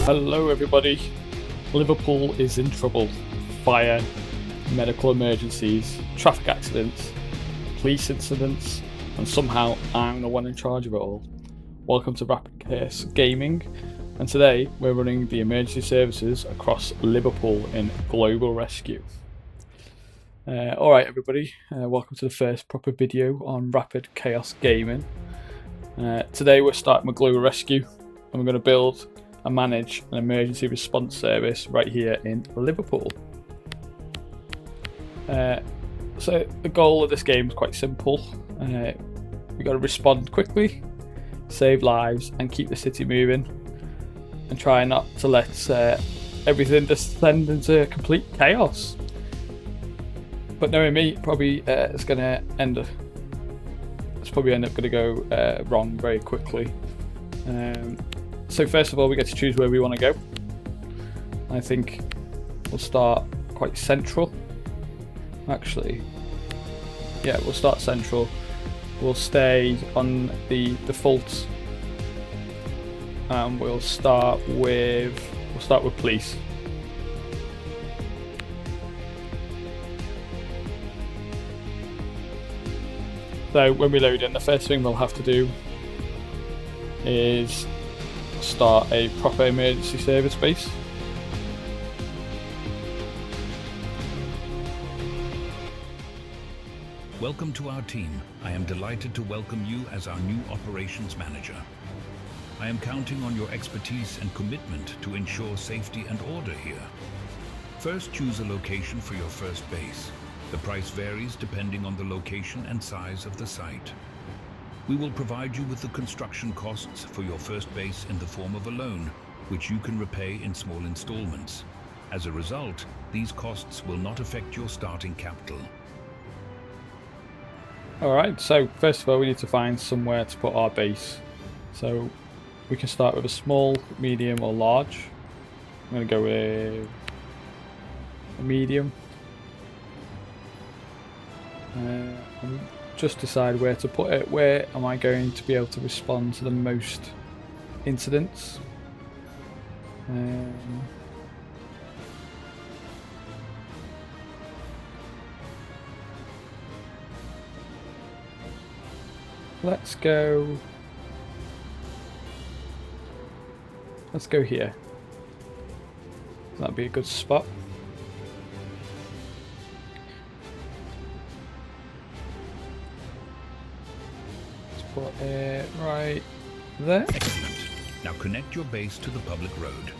Hello everybody. Liverpool is in trouble. Fire, medical emergencies, traffic accidents, police incidents, and somehow I'm the one in charge of it all. Welcome to Rapid Case Gaming, and today we're running the emergency services across Liverpool in global rescue. Alright everybody, welcome to the first proper video on Rapid Chaos Gaming. Today we're starting with global rescue, and we're going to build and manage an emergency response service right here in Liverpool. So the goal of this game is quite simple. We've got to respond quickly, save lives, and keep the city moving, and try not to let everything descend into complete chaos. But knowing me, probably it's going to end up going to go wrong very quickly. So first of all, we get to choose where we want to go. I think we'll start quite central. Actually, yeah, we'll start central. We'll stay on the default, and we'll start with police. So when we load in, the first thing we'll have to do is start a proper emergency service base. Welcome to our team. I am delighted to welcome you as our new operations manager. I am counting on your expertise and commitment to ensure safety and order here. First, choose a location for your first base. The price varies depending on the location and size of the site. We will provide you with the construction costs for your first base in the form of a loan, which you can repay in small installments. As a result, these costs will not affect your starting capital. Alright, so first of all we need to find somewhere to put our base. So we can start with a small, medium or large. I'm going to go with a medium. And just decide where to put it. Where am I going to be able to respond to the most incidents? Let's go here. That'd be a good spot. Put it right there. Excellent. Now connect your base to the public road.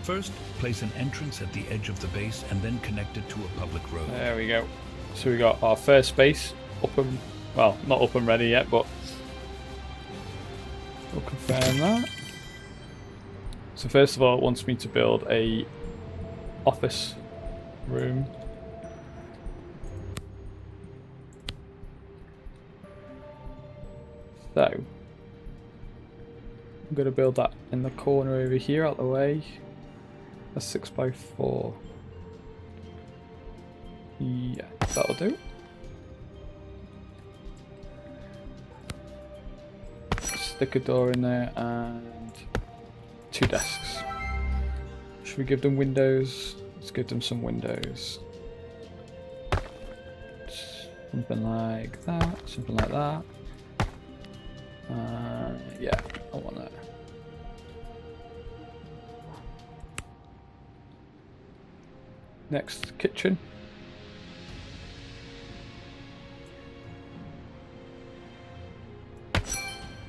First, place an entrance at the edge of the base and then connect it to a public road. There we go. So we got our first base up and, well, not up and ready yet, but we'll confirm that. So first of all, it wants me to build a office room. So, I'm going to build that in the corner over here, out the way. A 6x4. Yeah, that'll do. Stick a door in there and 2 desks. Should we give them windows? Let's give them some windows. Something like that, something like that. Yeah, I want that. Next, kitchen.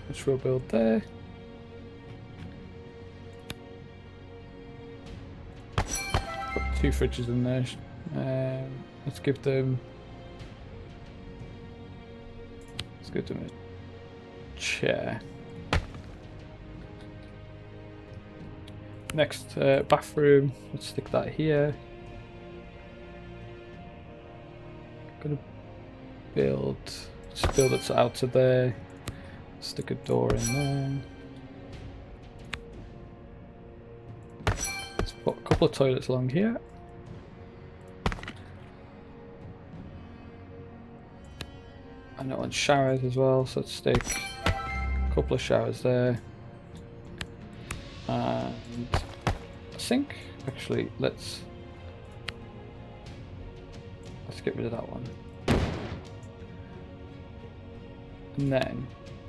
Which we'll build there. Put 2 fridges in there. Let's give them a chair. Next, bathroom. Let's stick that here. Gonna just build it out to there. Stick a door in there. Let's put a couple of toilets along here. And I want showers as well, so let's stick a Couple of showers there. And a sink. Actually, let's get rid of that one. And then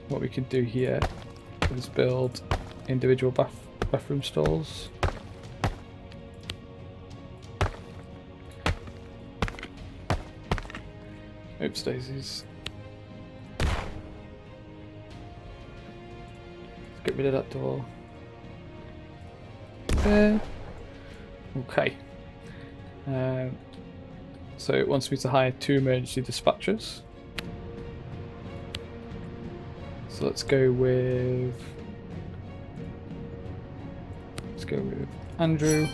what we can do here is build individual bathroom stalls. Oops, daisies. Let's get rid of that door. There. Okay. So it wants me to hire 2 emergency dispatchers. So let's go with Andrew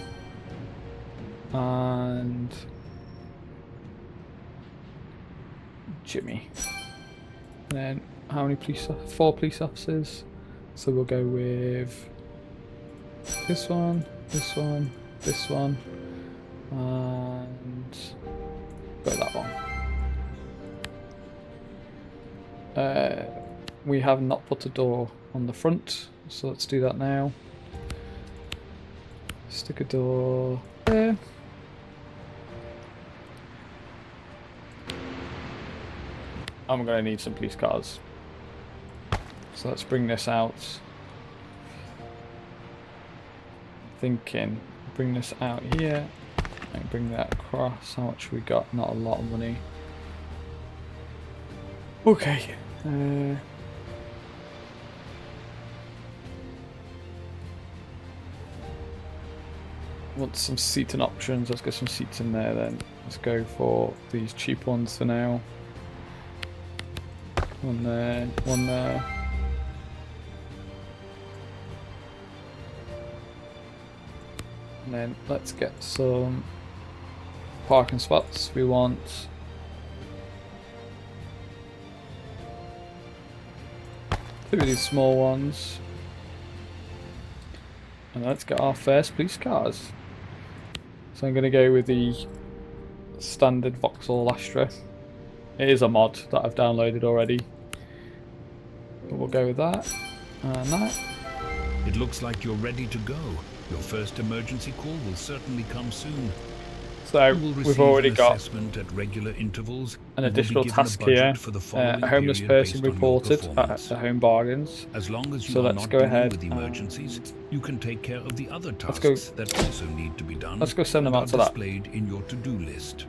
and Jimmy. And then how many 4 police officers. So we'll go with this one, this one, this one, and go that one. We have not put a door on the front, so let's do that now. Stick a door there. I'm going to need some police cars. So let's bring this out. Thinking, bring this out here and bring that across. How much we got? Not a lot of money. Okay. Want some seating options. Let's get some seats in there then. Let's go for these cheap ones for now. One there, one there. And then let's get some parking spots. We want 2 of these small ones. And let's get our first police cars. So I'm going to go with the standard Vauxhall Astra. It is a mod that I've downloaded already. But we'll go with that and that. It looks like you're ready to go. Your first emergency call will certainly come soon. So we've already got at regular intervals an additional task here. A homeless person reported at the Home Bargains. As long as you so are let's not go ahead with emergencies, you can take care of the other tasks that also need to be done. Let's go send them out to that. Displayed in your to-do list.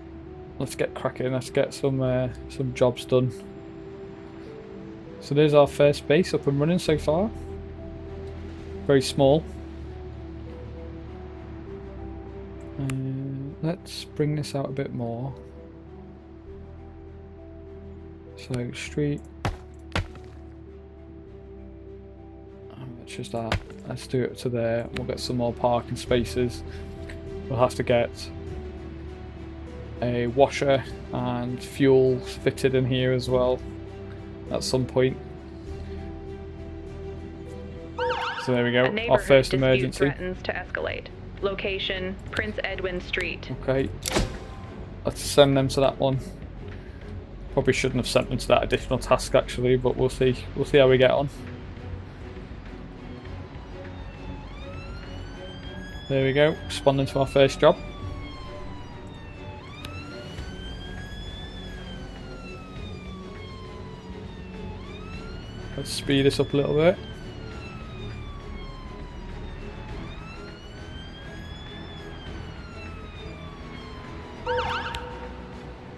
Let's get cracking. Let's get some jobs done. So there's our first base up and running so far. Very small. Let's bring this out a bit more. So street. Let's just that. Let's do it to there. We'll get some more parking spaces. We'll have to get a washer and fuel fitted in here as well at some point. So there we go. Our first emergency threatens to escalate. Location: Prince Edwin Street. Okay, let's send them to that one. Probably shouldn't have sent them to that additional task actually, but we'll see. We'll see how we get on. There we go, responding to our first job. Let's speed this up a little bit.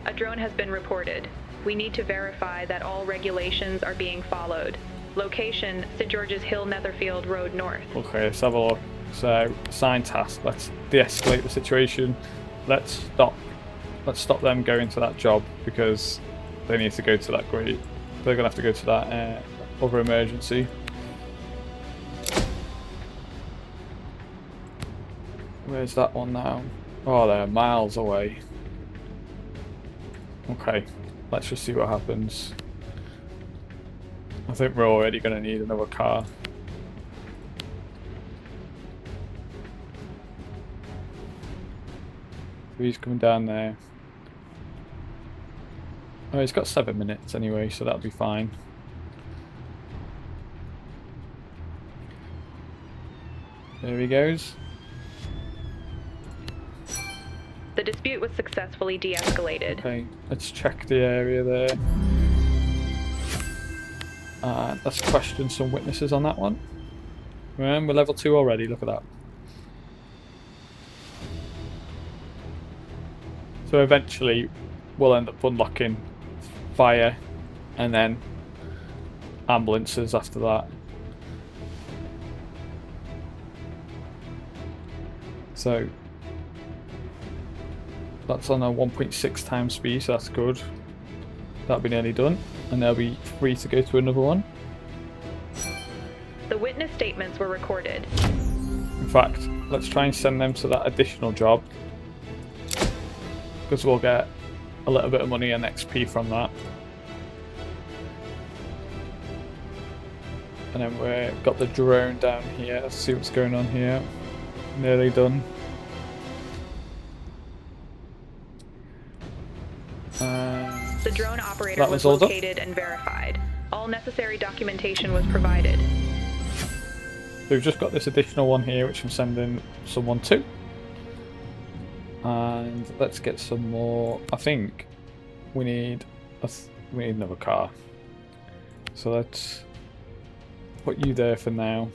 A drone has been reported. We need to verify that all regulations are being followed. Location: St. George's Hill, Netherfield Road North. Okay, let's have a look. So, assigned task. Let's de-escalate the situation. Let's stop them going to that job because they need to go to that grade. They're gonna have to go to that other emergency. Where's that one now? Oh, they're miles away. Okay, let's just see what happens. I think we're already going to need another car. He's coming down there. Oh, he's got 7 minutes anyway, so that'll be fine. There he goes. The dispute was successfully de-escalated. Okay, let's check the area there. Let's question some witnesses on that one. We're level 2 already, look at that. So eventually we'll end up unlocking fire and then ambulances after that. So that's on a 1.6 times speed, so that's good. That'll be nearly done, and they'll be free to go to another one. The witness statements were recorded. In fact, let's try and send them to that additional job, because we'll get a little bit of money and XP from that. And then we've got the drone down here. Let's see what's going on here. Nearly done. The drone operator was located and verified. All necessary documentation was provided. So we've just got this additional one here, which I'm sending someone to. And let's get some more. I think we need another car. So let's put you there for now.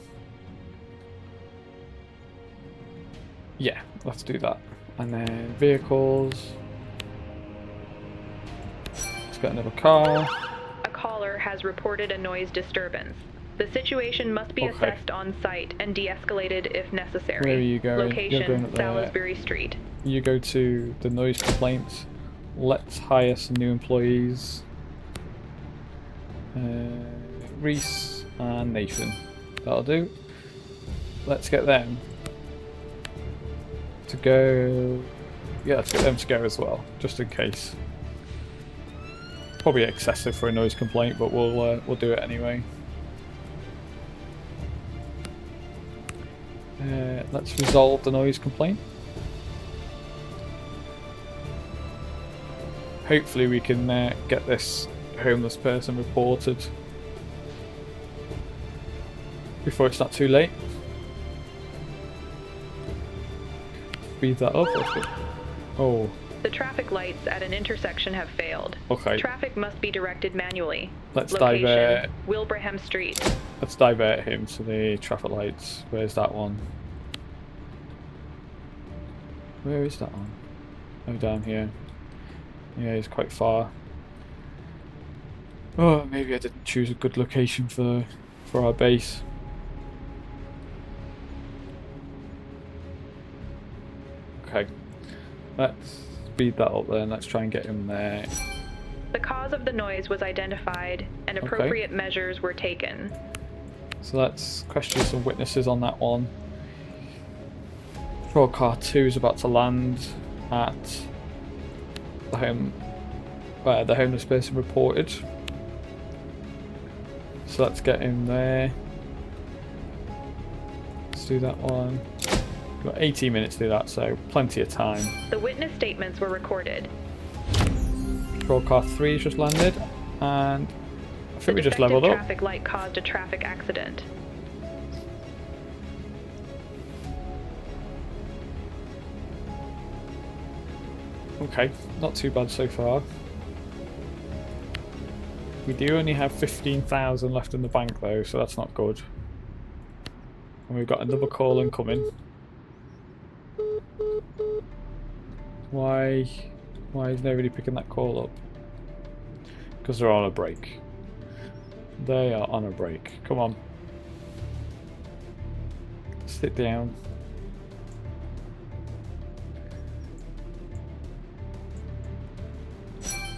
Yeah, let's do that. And then vehicles. Let's get another car. A caller has reported a noise disturbance. The situation must be assessed on site and de-escalated if necessary. Where are you going? Location, You're going up there. Salisbury Street. You go to the noise complaints. Let's hire some new employees. Reese and Nathan. That'll do. Let's get them to go. Yeah, let's get them to go as well, just in case. Probably excessive for a noise complaint, but we'll do it anyway. Let's resolve the noise complaint. Hopefully we can get this homeless person reported before it's not too late. Speed that up. Oh. The traffic lights at an intersection have failed. Okay. Traffic must be directed manually. Let's Location, divert. Wilbraham Street. Let's divert him to the traffic lights. Where's that one? Where is that one? Oh, down here. Yeah, he's quite far. Oh, maybe I didn't choose a good location for our base. Okay. Let's speed that up then. Let's try and get him there. The cause of the noise was identified and appropriate measures were taken. So let's question some witnesses on that one. Patrol car 2 is about to land at the home where the homeless person reported. So let's get him there. Let's do that one. We've got 18 minutes to do that, so plenty of time. The witness statements were recorded. Patrol car 3 has just landed, and I think we just leveled up. The traffic light caused a traffic accident. Okay, not too bad so far. We do only have 15,000 left in the bank though, so that's not good. And we've got another call incoming. Why is nobody picking that call up? Because they're on a break. They are on a break. Come on. Sit down.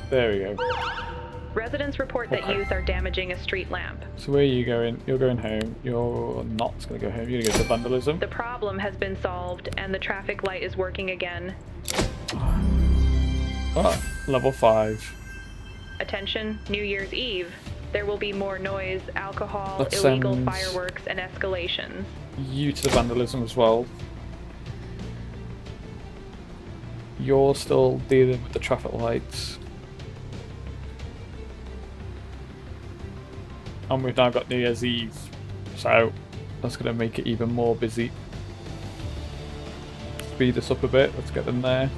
There we go. Residents report that youth are damaging a street lamp. So where are you going? You're going home. You're not going to go home. You're going to go to vandalism. The problem has been solved and the traffic light is working again. Oh, level 5. Attention, New Year's Eve. There will be more noise, alcohol, Let's illegal send fireworks, and escalations. You to the vandalism as well. You're still dealing with the traffic lights. And we've now got New Year's Eve, so that's going to make it even more busy. speed this up a bit. Let's get them there.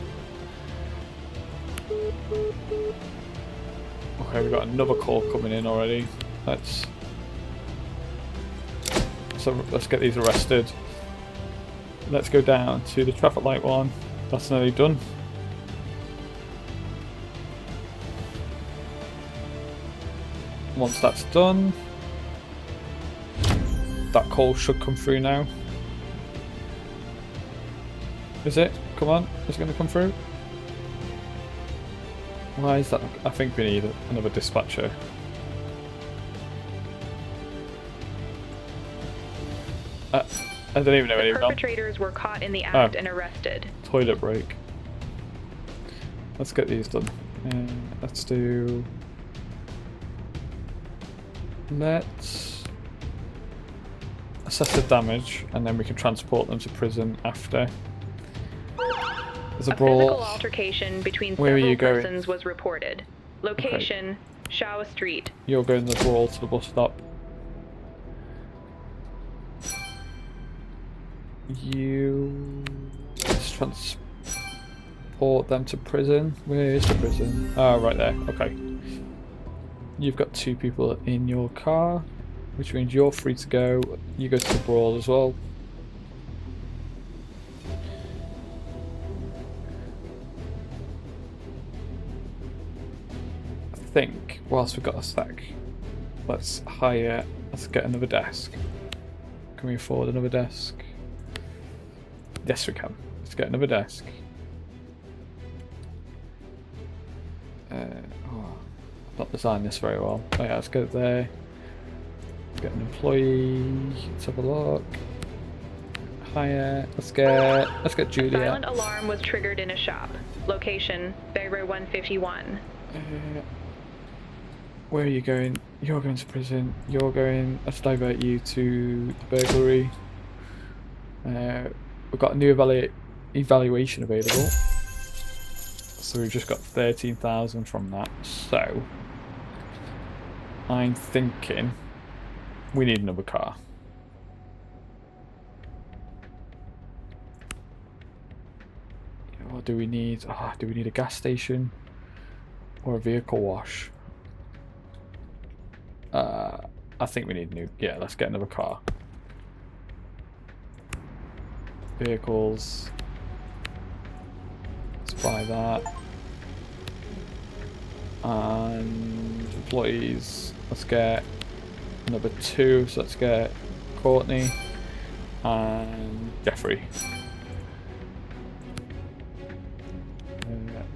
Okay, we've got another call coming in already. Let's get these arrested. Let's go down to the traffic light one. That's nearly done. Once that's done, that call should come through now. Is it? Come on, is it going to come through? Why is that? I think we need another dispatcher. I don't even know the perpetrators were caught in the act and arrested. Toilet break. Let's get these done. Let's do... Let's assess the damage, and then we can transport them to prison after. There's a brawl. Physical altercation between several persons was reported. Location, Shaw Street. You're going the brawl to the bus stop. Let's transport them to prison. Where is the prison? Oh, right there. Okay. You've got 2 people in your car, which means you're free to go. You go to the brawl as well. I think whilst we've got a sec, let's get another desk. Can we afford another desk? Yes, we can. Let's get another desk. Not designed this very well. Oh yeah, let's get it there. Get an employee. Let's have a look. Hire. Let's get Julia. Silent alarm was triggered in a shop. Location, Beirut 151. Where are you going? You're going to prison. You're going. Let's divert you to the burglary. We've got a new evaluation available. So we've just got 13,000 from that. So I'm thinking we need another car. What do we need? Do we need a gas station or a vehicle wash? I think we need yeah, let's get another car. Vehicles. Let's buy that. And employees. Let's get number 2. So let's get Courtney and Jeffrey.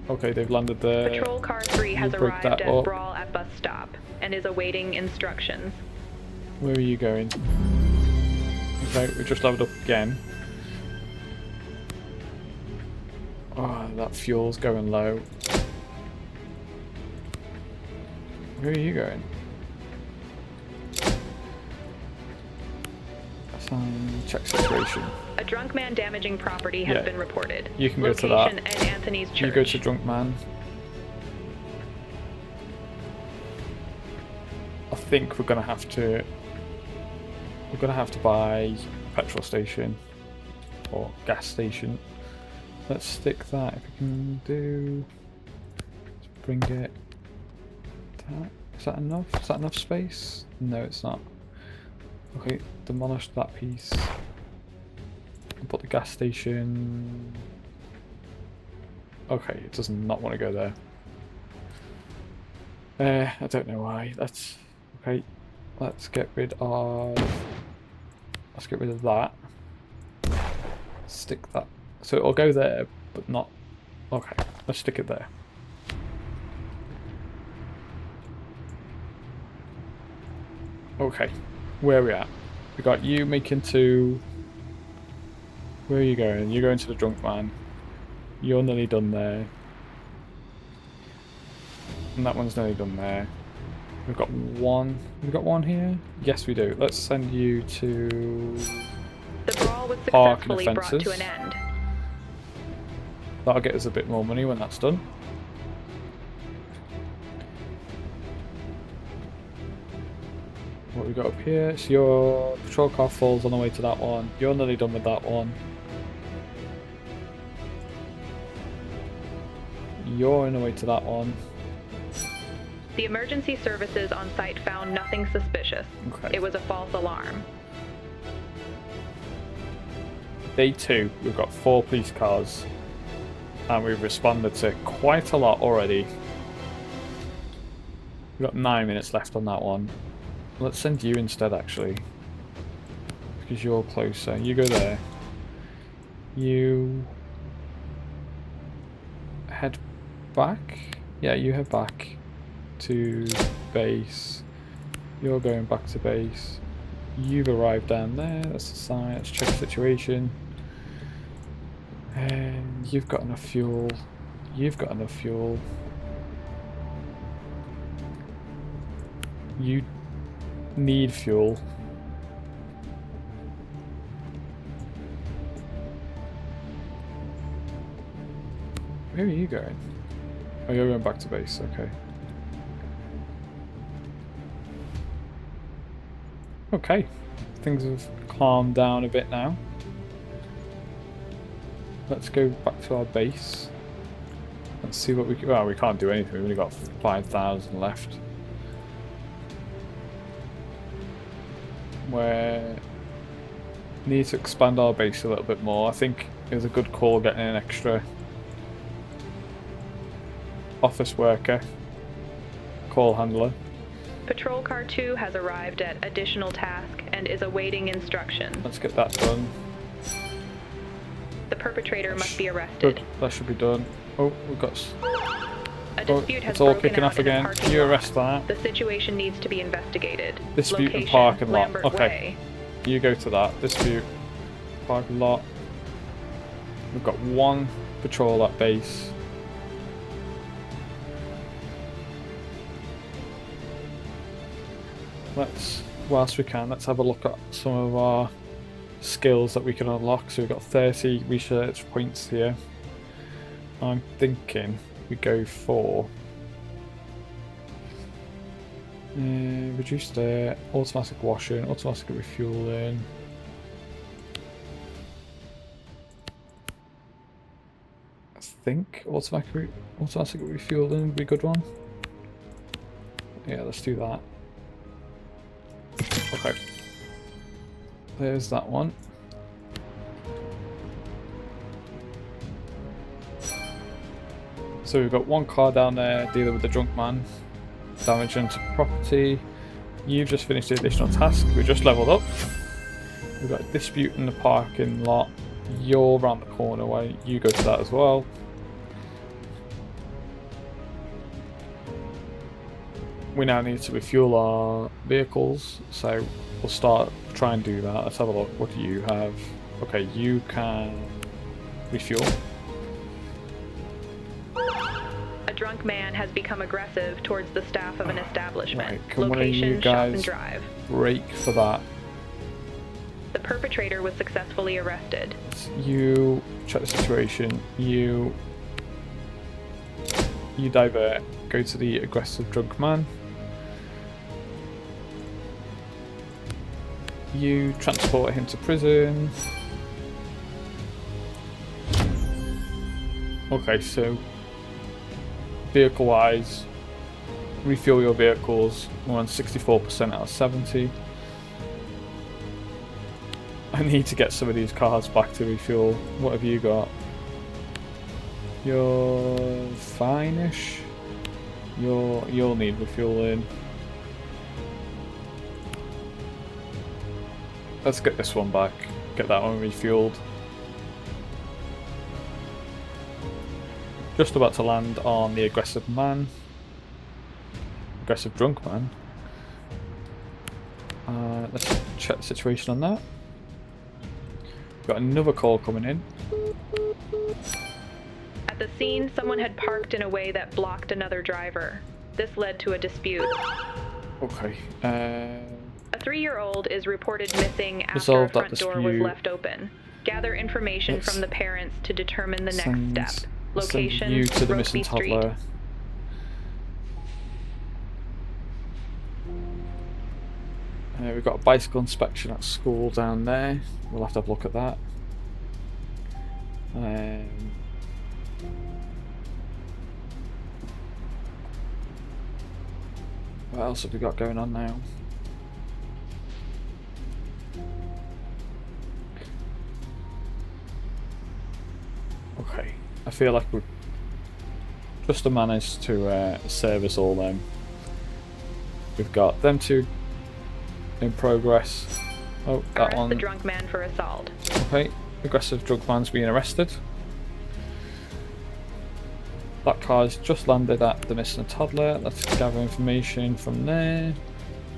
Okay, they've landed there. Patrol car 3 has arrived at Brawl at bus stop and is awaiting instructions. Where are you going? Okay, we just leveled up again. Oh, that fuel's going low. Where are you going? Check situation. A drunk man damaging property has been reported. You can go to that. Location and Anthony's church. You go to drunk man. I think we're gonna have to buy a petrol station or gas station. Let's stick that if we can do. Let's bring it. Is that enough? Is that enough space? No, it's not. Okay, demolish that piece. And put the gas station. Okay, it does not want to go there. I don't know why. Okay. Let's get rid of that. Stick that. So it'll go there, but not. Okay, let's stick it there. Okay, where are we at? We got you making 2. Where are you going? You're going to the drunk man. You're nearly done there. And that one's nearly done there. We've got 1. We've got 1 here? Yes, we do. Let's send you to the brawl was park and successfully brought offences. to an end. That'll get us a bit more money when that's done. What we got up here? So your patrol car falls on the way to that one. You're nearly done with that one. You're on the way to that one. The emergency services on site found nothing suspicious. Okay. It was a false alarm. Day 2, we've got 4 police cars, and we've responded to quite a lot already. We've got 9 minutes left on that one. Let's send you instead, actually, because you're closer. You go there. You head back. Yeah, you head back to base. You're going back to base. You've arrived down there. That's the sign. Let's check the situation. And you've got enough fuel. You've got enough fuel. You need fuel. Where are you going? Oh, you're going back to base. Okay. Okay. Things have calmed down a bit now. Let's go back to our base. Let's see what we can... Well, we can't do anything. We've only got 5,000 left. We need to expand our base a little bit more. I think it was a good call getting an extra office worker, call handler. Patrol Car 2 has arrived at additional task and is awaiting instruction. Let's get that done. The perpetrator must be arrested. Good. That should be done. Oh, we've got... A dispute has it's all broken kicking out off in the again. parking You lot. arrest that. The situation needs to be investigated. Dispute Location, and parking lot. Lambert Okay. Way. You go to that. Dispute. Parking lot. We've got 1 patrol at base. Whilst we can, let's have a look at some of our skills that we can unlock. So we've got 30 research points here. I'm thinking we go for reduced air, automatic washing, automatic refueling. I think automatic refueling would be a good one. Yeah, let's do that. Okay. There's that one. So we've got 1 car down there dealing with the drunk man. Damage into property. You've just finished the additional task. We just leveled up. We've got a dispute in the parking lot. You're around the corner way. You go to that as well. We now need to refuel our vehicles, so we'll start try and do that. Let's have a look. What do you have? Okay, you can refuel. A drunk man has become aggressive towards the staff of an establishment. Right, can one of Location, you Shop guys and Drive. break for that? The perpetrator was successfully arrested. You check the situation. You divert. Go to the aggressive drunk man. You transport him to prison. Okay, so vehicle wise, refuel your vehicles. We're on 64% out of 70. I need to get some of these cars back to refuel. What have you got? You're fine-ish. You'll need refueling. Let's get this one back. Get that one refueled. Just about to land on the aggressive man. Aggressive drunk man. Let's check the situation on that. We've got another call coming in. At the scene, someone had parked in a way that blocked another driver. This led to a dispute. Okay. A 3-year-old is reported missing after a Resolve that front door was dispute. left open. Gather information from the parents to determine the next step. Send Location, you to the missing Rokeby Street. toddler. We've got a bicycle inspection at school down there. We'll have to have a look at that. What else have we got going on now? Okay, I feel like we've just managed to service all them. We've got them two in progress. Oh, that Arrest one. the drunk man for assault. Okay, aggressive drunk man's being arrested. That car's just landed at the missing toddler. Let's gather information from there.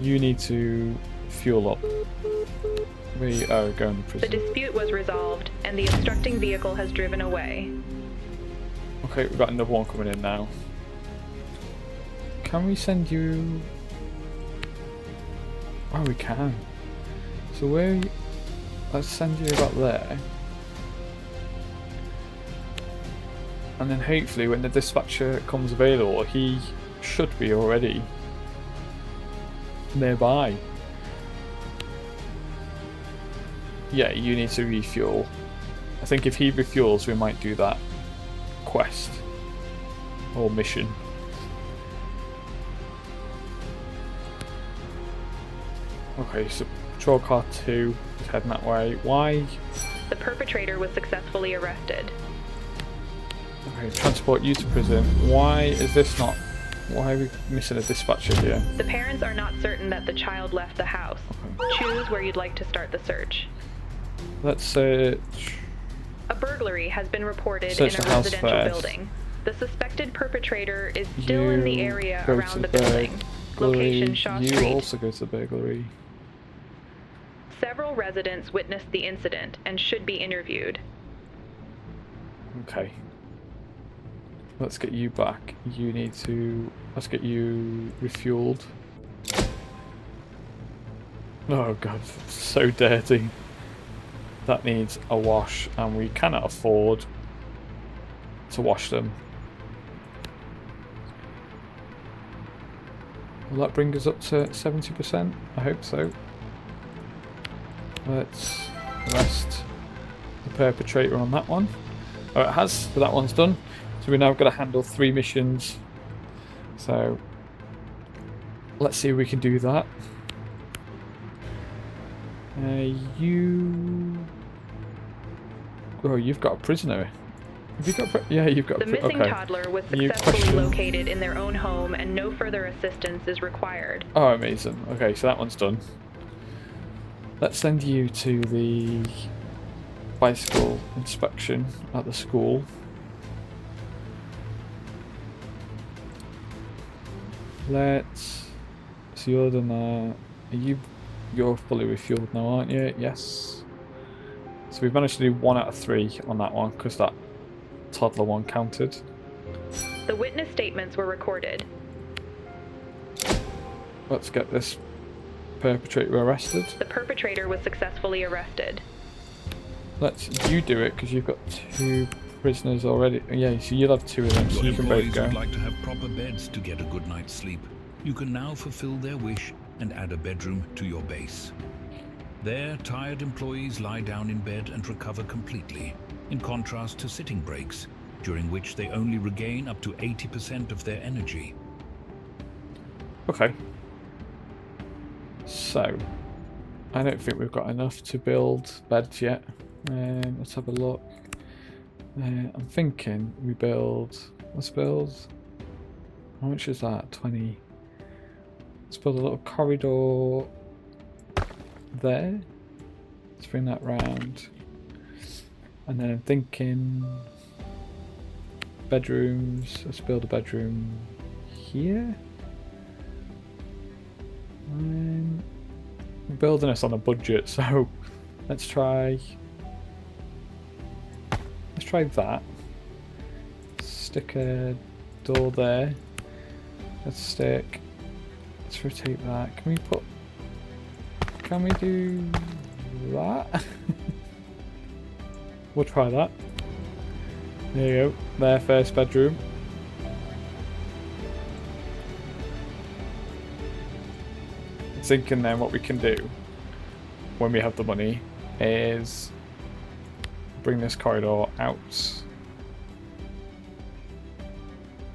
You need to fuel up. We are going to The prison. dispute was resolved, and the obstructing vehicle has driven away. Okay, we've got another one coming in now. Can we send you... Oh, we can. So where... You... Let's send you about there. And then hopefully when the dispatcher comes available, he should be already nearby. Yeah, you need to refuel. I think if he refuels, we might do that quest or mission. Okay, so patrol car 2 is heading that way. Why? The perpetrator was successfully arrested. Okay, transport you to prison. Why is this not... Why are we missing a dispatcher here? The parents are not certain that the child left the house. Okay. Choose where you'd like to start the search. Let's search... A burglary has been reported Search in a the house residential first. building. The suspected perpetrator is still in the You area go to around the the building. burglary. Location Shaw You Street. also go to the burglary. Several residents witnessed the incident and should be interviewed. Okay. Let's get you back. You need to... Let's get you refueled. Oh god, so dirty. That needs a wash, and we cannot afford to wash them. Will that bring us up to 70%? I hope so. Let's arrest the perpetrator on that one. Oh, it has, so that one's done. So we're now going to handle 3 missions. So let's see if we can do that. Oh, you've got a prisoner. Have you got? Yeah, you've got. The missing okay. toddler was You successfully question- located in their own home, and no further assistance is required. Oh, amazing. Okay, so that one's done. Let's send you to the bicycle inspection at the school. Let's. So you're done there. You're fully refueled now, aren't you? Yes. So we've managed to do 1 out of 3 on that one because that toddler one counted. The witness statements were recorded. Let's get this perpetrator arrested. The perpetrator was successfully arrested. Let's you do it because you've got 2 prisoners already. Yeah, so you'll have 2 of them, so Your you can both employees go. would like to have proper beds to get a good night's sleep. You can now fulfill their wish and add a bedroom to your base. There, tired employees lie down in bed and recover completely, in contrast to sitting breaks, during which they only regain up to 80% of their energy. Okay. So, I don't think we've got enough to build beds yet. Let's have a look. I'm thinking we build. Let's build. How much is that? 20. Let's build a little corridor there. Let's bring that round. And then I'm thinking bedrooms. Let's build a bedroom here. We're building this on a budget, so let's try that. Stick a door there. Let's rotate that. Can we do that? We'll try that. There you go. Their first bedroom. Thinking then what we can do when we have the money is bring this corridor out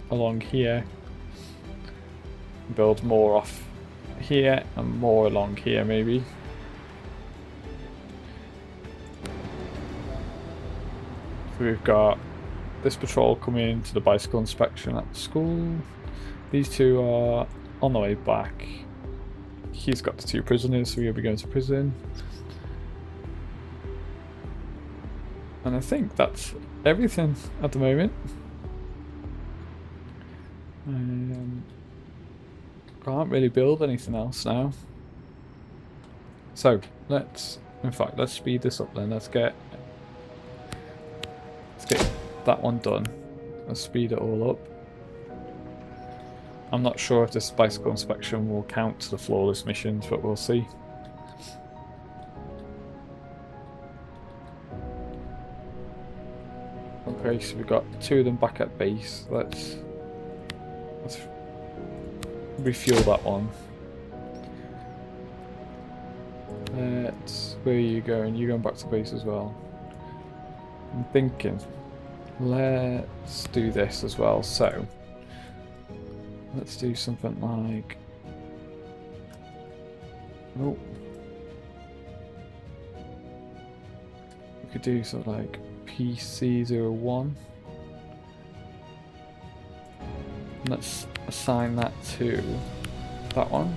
along here Build more off here and more along here maybe. So we've got this patrol coming into the bicycle inspection at the school. These two are on the way back. He's got the 2 prisoners, so he'll be going to prison. And I think that's everything at the moment. Can't really build anything else now. So let's speed this up then. Let's get that one done. Let's speed it all up. I'm not sure if this bicycle inspection will count to the flawless missions, but we'll see. Okay, so we've got 2 of them back at base. Let's refuel that one. Where are you going? You're going back to base as well. I'm thinking, let's do this as well. So, let's do something like... Oh. We could do something like PC01. Let's assign that to that one.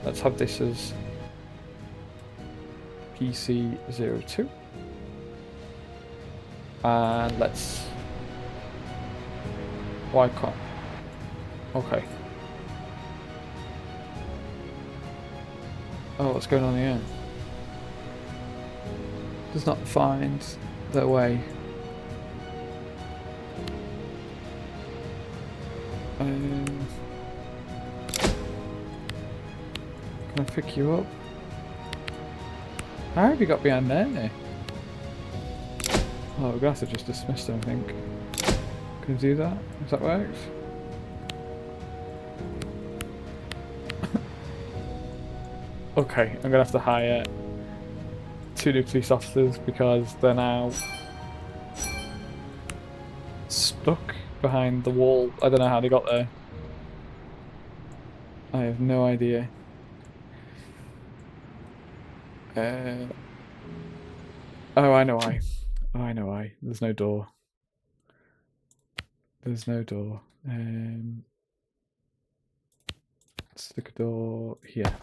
Let's have this as PC02. And let's... Why can't... Okay. Oh, what's going on here? Does not find their way. Can I pick you up? How have you got behind there? Oh, we're gonna have to just dismiss them, I think. Can I do that? If that works? Okay, I'm gonna have to hire 2 new police officers because they're now stuck behind the wall. I don't know how they got there. I have no idea. Oh, I know why. Oh, I know why. There's no door. There's no door. Stick a door here.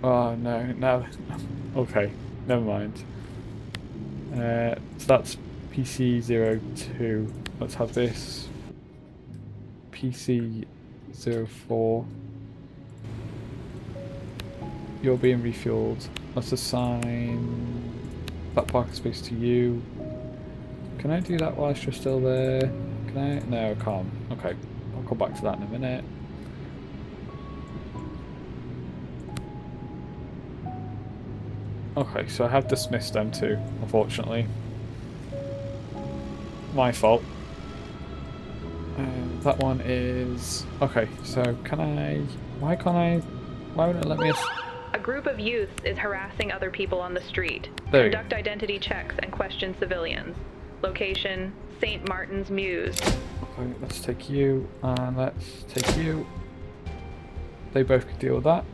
Oh no, no. Okay, never mind. So that's PC02. Let's have this PC04. You're being refueled. Let's assign that parking space to you. Can I do that whilst you're still there? Can I? No, I can't. Okay, I'll come back to that in a minute. Okay, so I have dismissed them too, unfortunately. My fault. That one is... Okay, so can I... Why can't I... Why wouldn't it let me... A group of youths is harassing other people on the street. There Conduct identity checks and question civilians. Location, St. Martin's Mews. Okay, let's take you, and let's take you. They both could deal with that.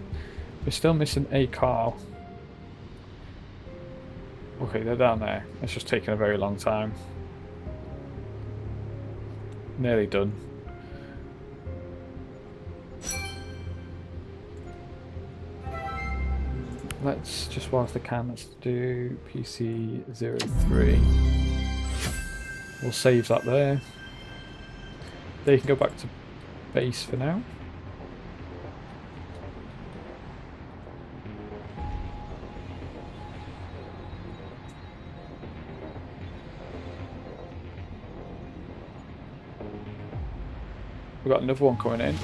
We're still missing a car. Okay, they're down there. It's just taking a very long time. Nearly done. Let's just, whilst I can, let's do PC03. We'll save that there. They can go back to base for now. We've got another one coming in.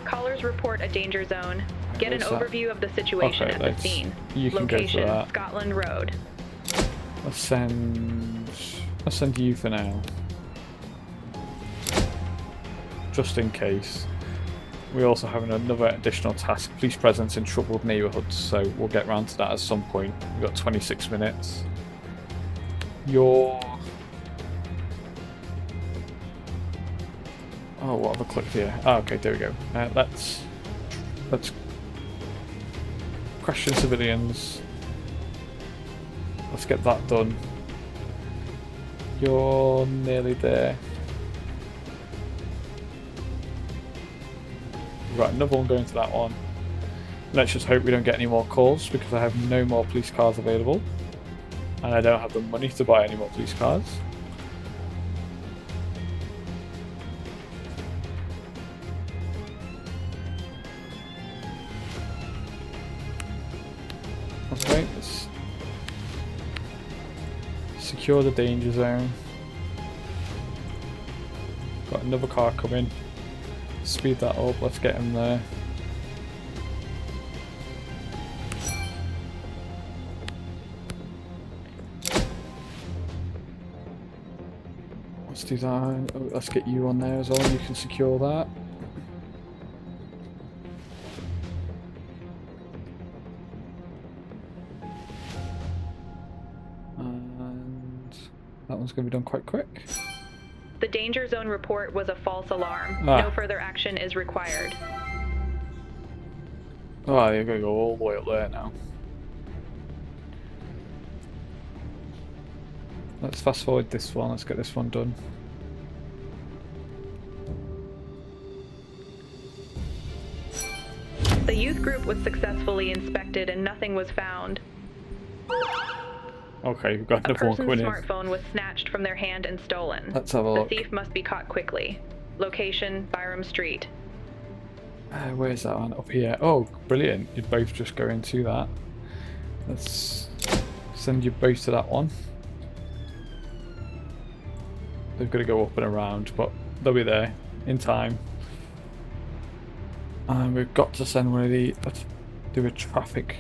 Callers report a danger zone. Get an overview of the situation at the scene. Location, Scotland Road. Let's send you for now. Just in case. We also have another additional task, police presence in troubled neighbourhoods, so we'll get round to that at some point. We've got 26 minutes. You're Oh, what have I clicked here? Oh, okay, there we go. Let's question civilians. Let's get that done. You're nearly there. Right, another one going to that one. Let's just hope we don't get any more calls because I have no more police cars available. And I don't have the money to buy any more police cars. Okay, let's secure the danger zone. Got another car coming. Speed that up, let's get him there. Let's do that. Oh, let's get you on there as well, you can secure that. And that one's going to be done quite quick. The danger zone report was a false alarm. Ah. No further action is required. Oh, you're going to go all the way up there now. Let's fast forward this one, let's get this one done. The youth group was successfully inspected and nothing was found. Okay, we've got A another one person's coming in. smartphone was snatched from their hand and stolen. Let's have a The look. thief must be caught quickly. Location, Byram Street. Where's that one? Up here. Oh, brilliant. You'd both just go into that. Let's send you both to that one. They've got to go up and around, but they'll be there in time. And we've got to send one of the... Let's do a traffic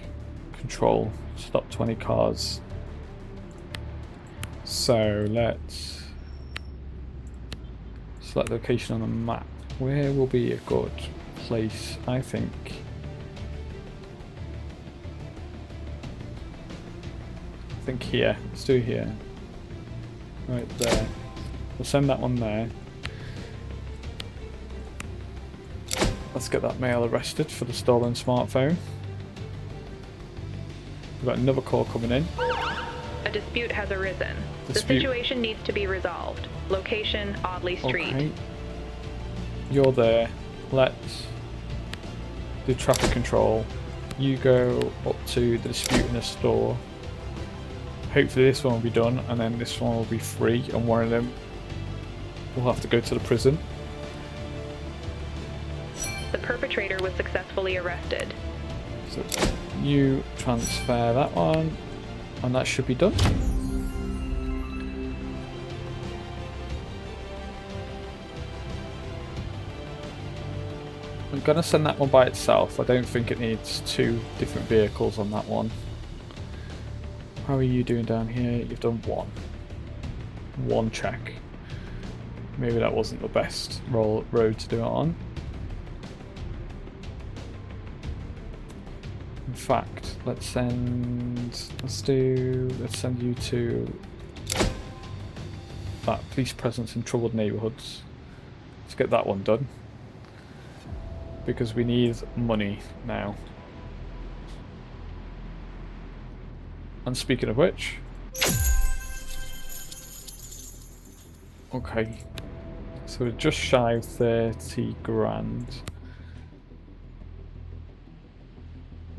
control. Stop 20 cars. So let's select location on the map. Where will be a good place, I think? I think here. Let's do here. Right there. We'll send that one there. Let's get that male arrested for the stolen smartphone. We've got another call coming in. A dispute has arisen. The Dispute. situation needs to be resolved. Location, Audley Street. Okay. You're there. Let's do traffic control. You go up to the dispute in the store. Hopefully this one will be done, and then this one will be free, and one of them will have to go to the prison. The perpetrator was successfully arrested. So you transfer that one, and that should be done. I'm gonna send that one by itself. I don't think it needs two different vehicles on that one. How are you doing down here? You've done one check. Maybe that wasn't the best road to do it on. In fact, let's send you to that police presence in troubled neighbourhoods. Let's get that one done. Because we need money now. And speaking of which, okay, so we're just shy of 30 grand.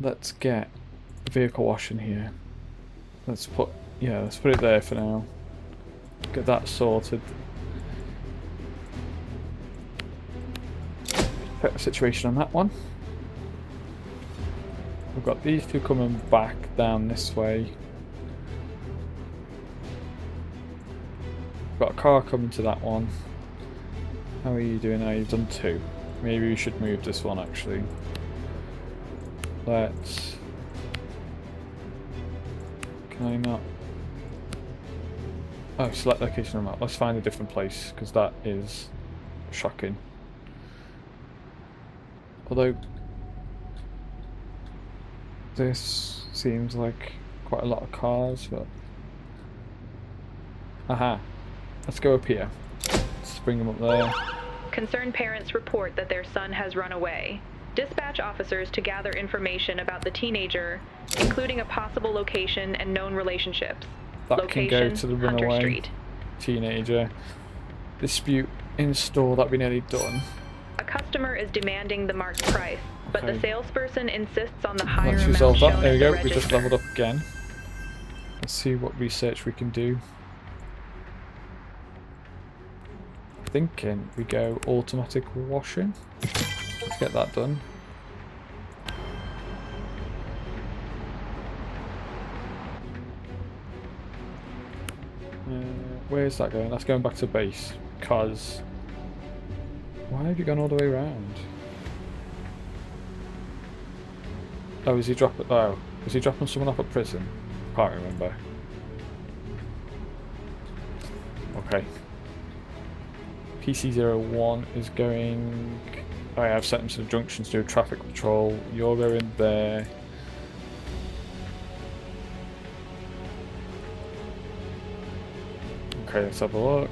Let's get a vehicle wash in here. Let's put it there for now. Get that sorted. Check the situation on that one. We've got these two coming back down this way. We've got a car coming to that one. How are you doing now? You've done two. Maybe we should move this one actually. Let's... Can I not? Oh, select location on that. Let's find a different place because that is shocking. Although this seems like quite a lot of cars, but... Aha. Let's go up here. Let's bring them up there. Concerned parents report that their son has run away. Dispatch officers to gather information about the teenager, including a possible location and known relationships. That Location, can go to the Hunter runaway Street. teenager. Dispute in store, that be nearly done. A customer is demanding the marked price, but the Okay. salesperson insists on the higher Let's amount resolve shown that. There at we the go. We register. just leveled up again. Let's see what research we can do. Thinking we go automatic washing. Let's get that done. Where's that going? That's going back to base because why have you gone all the way around? Oh, is he dropping? Oh, is he dropping someone off at prison? Can't remember. Okay. PC01 is going. Oh, yeah, I've set him to the junctions to do traffic patrol. You're going there. Okay, let's have a look.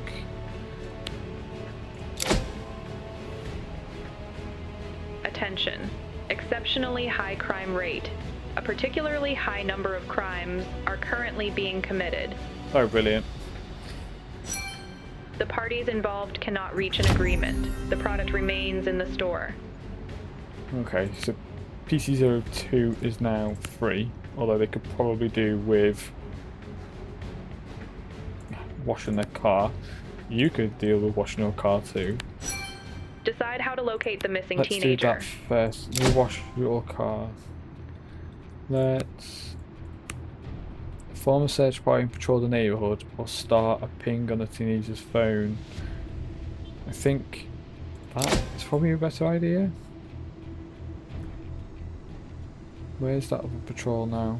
Attention. Exceptionally high crime rate. A particularly high number of crimes are currently being committed. Oh, brilliant. The parties involved cannot reach an agreement. The product remains in the store. Okay, so PC02 is now free, although they could probably do with washing their car. You could deal with washing your car too. Decide how to locate the missing Let's teenager. do that first. You wash your car. Let's form a search party and patrol the neighbourhood, or start a ping on the teenager's phone. I think that is probably a better idea. Where's that other patrol now?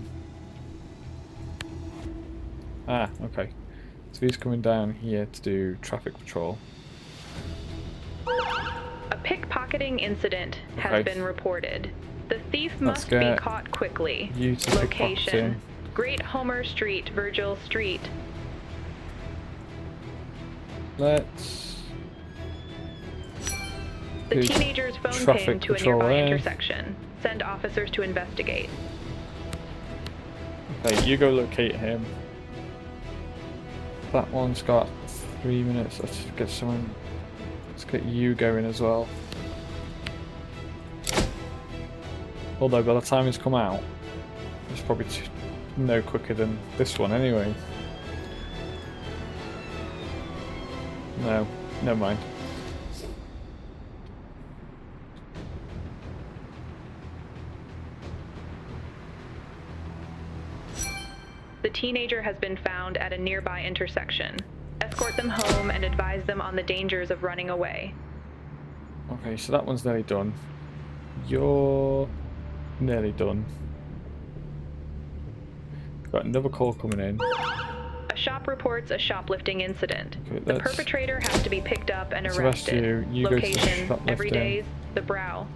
Ah, okay. So he's coming down here to do traffic patrol. A pickpocketing incident has Okay. been reported. The thief Let's must be get caught quickly. you to Location: pickpocketing. Great Homer Street, Virgil Street. Let's The do teenager's phone traffic pinged to a patrol nearby there. intersection. Send officers to investigate. Okay, you go locate him. That one's got 3 minutes. Let's get someone. Let's get you going as well. Although by the time he's come out, it's probably no quicker than this one anyway. No, never mind. The teenager has been found at a nearby intersection. Escort them home and advise them on the dangers of running away. Okay, so that one's nearly done. You're nearly done. Got another call coming in. A shop reports a shoplifting incident. Okay, The let's- perpetrator has to be picked up and let's arrest arrested. you. You go to the Location: shoplifting. Every Days, The Brow.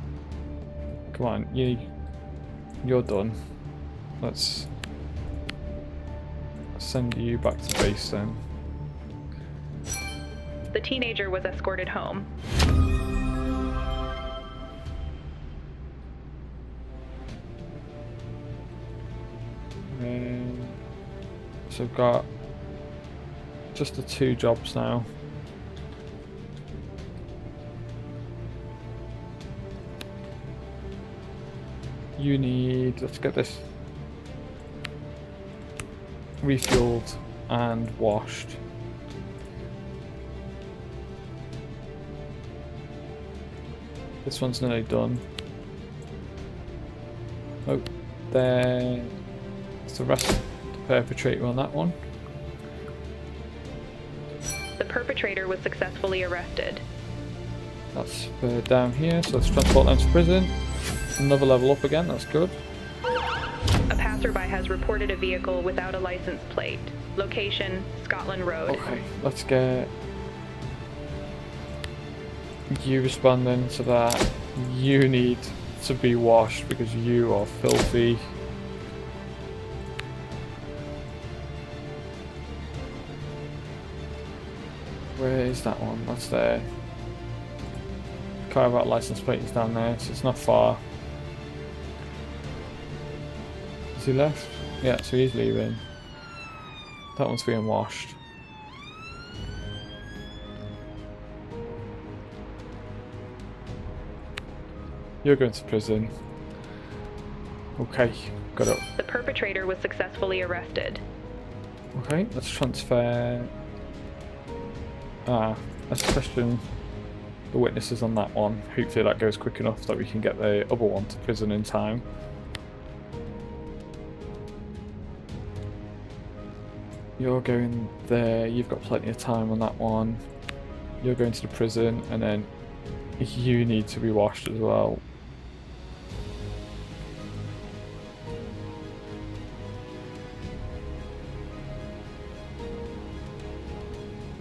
Come on, you're done. Let's send you back to base then. The teenager was escorted home. So I've got just the 2 jobs now. You need, let's get this refueled and washed. This one's nearly done. Oh, there's the rest of the perpetrator on that one. The perpetrator was successfully arrested. That's down here, so let's transport them to prison. Another level up again, that's good. A passerby has reported a vehicle without a license plate. Location: Scotland Road. Okay, let's get you responding to that. You need to be washed because you are filthy. Where is that one? That's there. car without license plate is down there, so it's not far. Is he left? Yeah, so he's leaving. That one's being washed. You're going to prison. Okay, got it. The perpetrator was successfully arrested. Okay, let's transfer. Let's question the witnesses on that one. Hopefully that goes quick enough that we can get the other one to prison in time. You're going there, you've got plenty of time on that one. You're going to the prison, and then you need to be washed as well.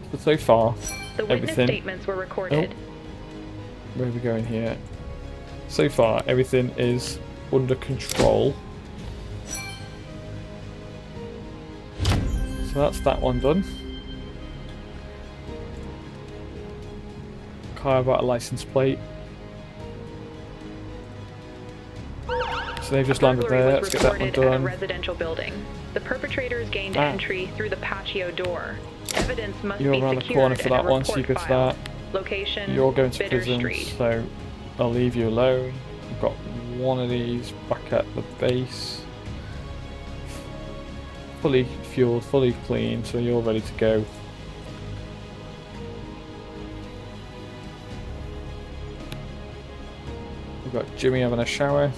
But so far, The witness everything... statements were recorded. Oh, where are we going here? So far, everything is under control. So that's that one done. Car without a license plate. So they've just landed there. Let's get that one done. At a residential building. The perpetrators gained entry through the patio door. Evidence must be You're around the corner for that one, so you could start. Location, You're going to Bitter prison, Street. so I'll leave you alone. I've got one of these back at the base. Fully fueled, fully clean, so you're ready to go. We've got Jimmy having a shower.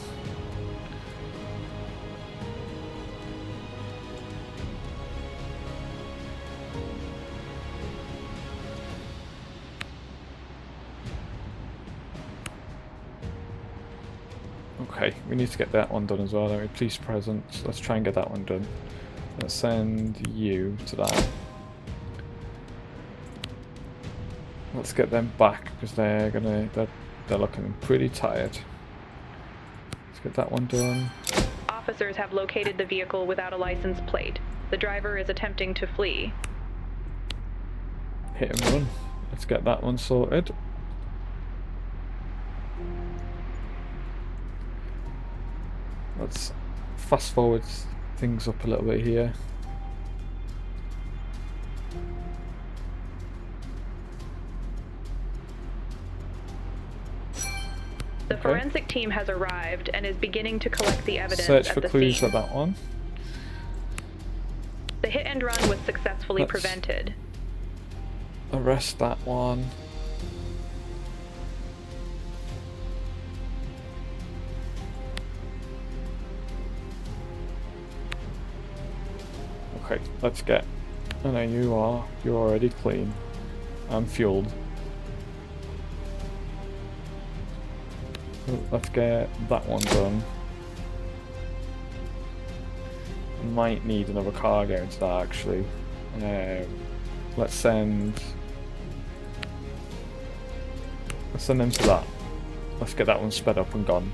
Okay, we need to get that one done as well, don't we? Police presence. Let's try and get that one done. Let's send you to that. Let's get them back because they're looking pretty tired. Let's get that one done. Officers have located the vehicle without a license plate. The driver is attempting to flee. Hit and run. Let's get that one sorted. Let's fast forward things up a little bit here. The forensic team has arrived and is beginning to collect the evidence Search at for the clues scene. for that one. The hit and run was successfully prevented. Arrest that one. Okay, let's get... Oh no, you're already clean and fueled. Let's get that one done. Might need another car going to that actually. Let's send them to that. Let's get that one sped up and gone.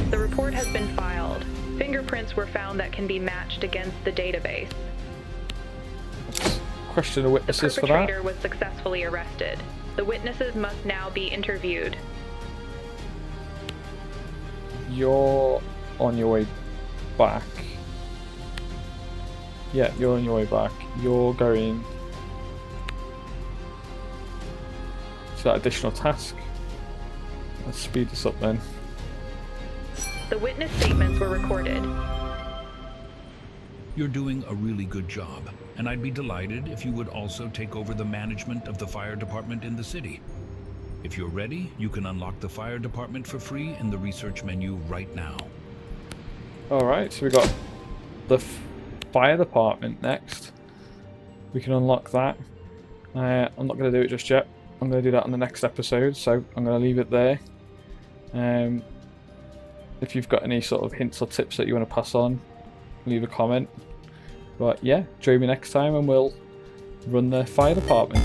The report has been filed. Fingerprints were found that can be matched against the database. Let's question the witnesses The for that. perpetrator was successfully arrested. The witnesses must now be interviewed. You're on your way back. Yeah, you're on your way back. You're going to that additional task. Let's speed this up then. The witness statements were recorded. You're doing a really good job, and I'd be delighted if you would also take over the management of the fire department in the city. If you're ready, you can unlock the fire department for free in the research menu right now. Alright, so we got the fire department next. We can unlock that. I'm not going to do it just yet. I'm going to do that on the next episode, so I'm going to leave it there. If you've got any sort of hints or tips that you want to pass on, leave a comment. But yeah, join me next time and we'll run the fire department.